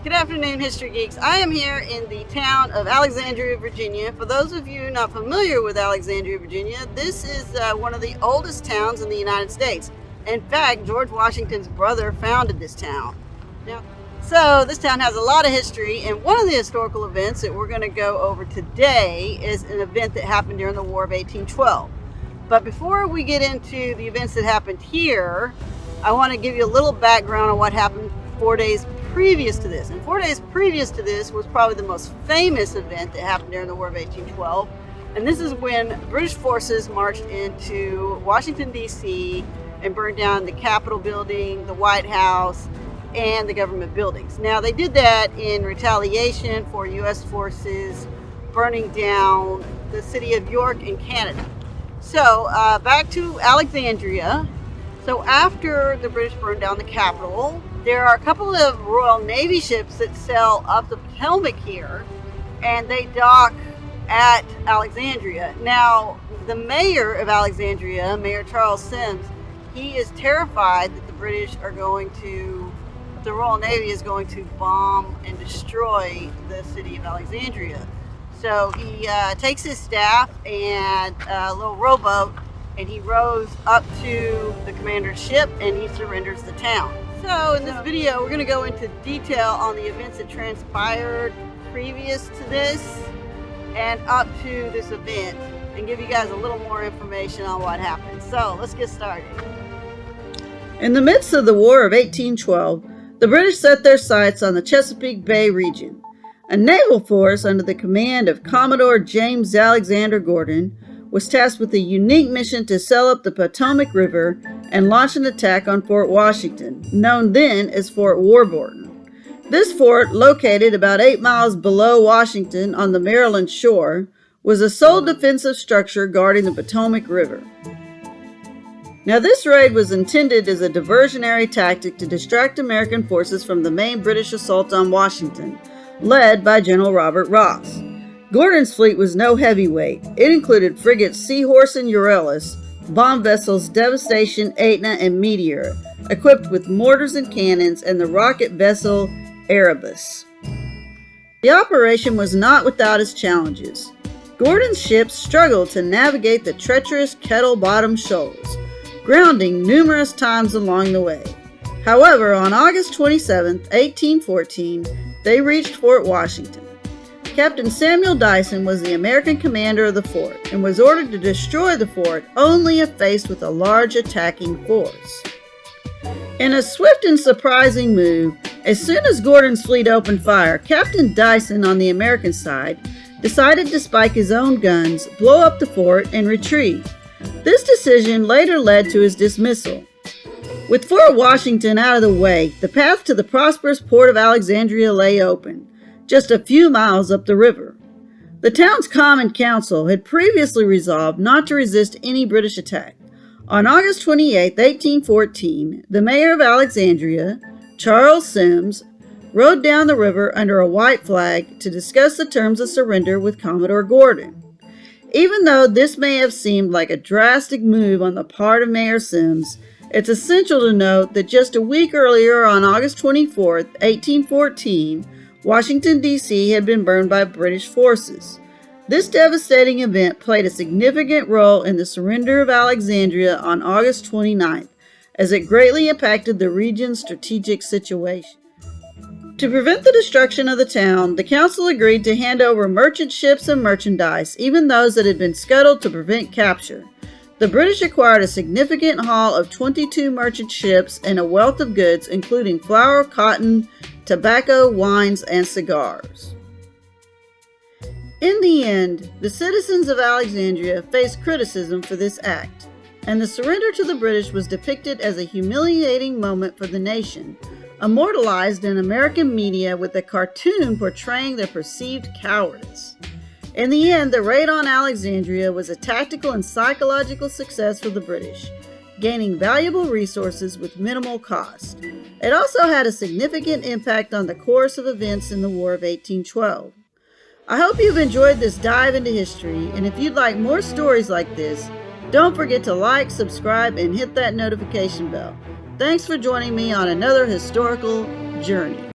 Good afternoon, History Geeks. I am here in the town of Alexandria, Virginia. For those of you not familiar with Alexandria, Virginia, this is one of the oldest towns in the United States. In fact, George Washington's brother founded this town. So this town has a lot of history, and one of the historical events that we're going to go over today is an event that happened during the War of 1812. But before we get into the events that happened here, I want to give you a little background on what happened 4 days previous to this. And 4 days previous to this was probably the most famous event that happened during the War of 1812. And this is when British forces marched into Washington, D.C. and burned down the Capitol building, the White House, and the government buildings. Now, they did that in retaliation for U.S. forces burning down the city of York in Canada. So, back to Alexandria. So after the British burned down the Capitol, there are a couple of Royal Navy ships that sail up the Potomac here, and they dock at Alexandria. Now, the mayor of Alexandria, Mayor Charles Sims, he is terrified that the Royal Navy is going to bomb and destroy the city of Alexandria. So he takes his staff and a little rowboat, and he rows up to the commander's ship, and he surrenders the town. So in this video, we're going to go into detail on the events that transpired previous to this and up to this event, and give you guys a little more information on what happened. So let's get started. In the midst of the War of 1812, the British set their sights on the Chesapeake Bay region. A naval force under the command of Commodore James Alexander Gordon was tasked with a unique mission to sail up the Potomac River and launch an attack on Fort Washington, known then as Fort Warburton. This fort, located about 8 miles below Washington on the Maryland shore, was a sole defensive structure guarding the Potomac River. Now, this raid was intended as a diversionary tactic to distract American forces from the main British assault on Washington, led by General Robert Ross. Gordon's fleet was no heavyweight. It included frigates Seahorse and Euryalus, bomb vessels Devastation, Aetna, and Meteor, equipped with mortars and cannons, and the rocket vessel Erebus. The operation was not without its challenges. Gordon's ships struggled to navigate the treacherous Kettle-Bottom shoals, grounding numerous times along the way. However, on August 27, 1814, they reached Fort Washington. Captain Samuel Dyson was the American commander of the fort and was ordered to destroy the fort only if faced with a large attacking force. In a swift and surprising move, as soon as Gordon's fleet opened fire, Captain Dyson on the American side decided to spike his own guns, blow up the fort, and retreat. This decision later led to his dismissal. With Fort Washington out of the way, the path to the prosperous port of Alexandria lay open, just a few miles up the river. The town's Common Council had previously resolved not to resist any British attack. On August 28, 1814, the mayor of Alexandria, Charles Sims, rode down the river under a white flag to discuss the terms of surrender with Commodore Gordon. Even though this may have seemed like a drastic move on the part of Mayor Sims, it's essential to note that just a week earlier, on August 24, 1814, Washington, D.C. had been burned by British forces. This devastating event played a significant role in the surrender of Alexandria on August 29th, as it greatly impacted the region's strategic situation. To prevent the destruction of the town, the council agreed to hand over merchant ships and merchandise, even those that had been scuttled, to prevent capture. The British acquired a significant haul of 22 merchant ships and a wealth of goods, including flour, cotton, tobacco, wines, and cigars. In the end, the citizens of Alexandria faced criticism for this act, and the surrender to the British was depicted as a humiliating moment for the nation, immortalized in American media with a cartoon portraying their perceived cowardice. In the end, the raid on Alexandria was a tactical and psychological success for the British, gaining valuable resources with minimal cost. It also had a significant impact on the course of events in the War of 1812. I hope you've enjoyed this dive into history, and if you'd like more stories like this, don't forget to like, subscribe, and hit that notification bell. Thanks for joining me on another historical journey.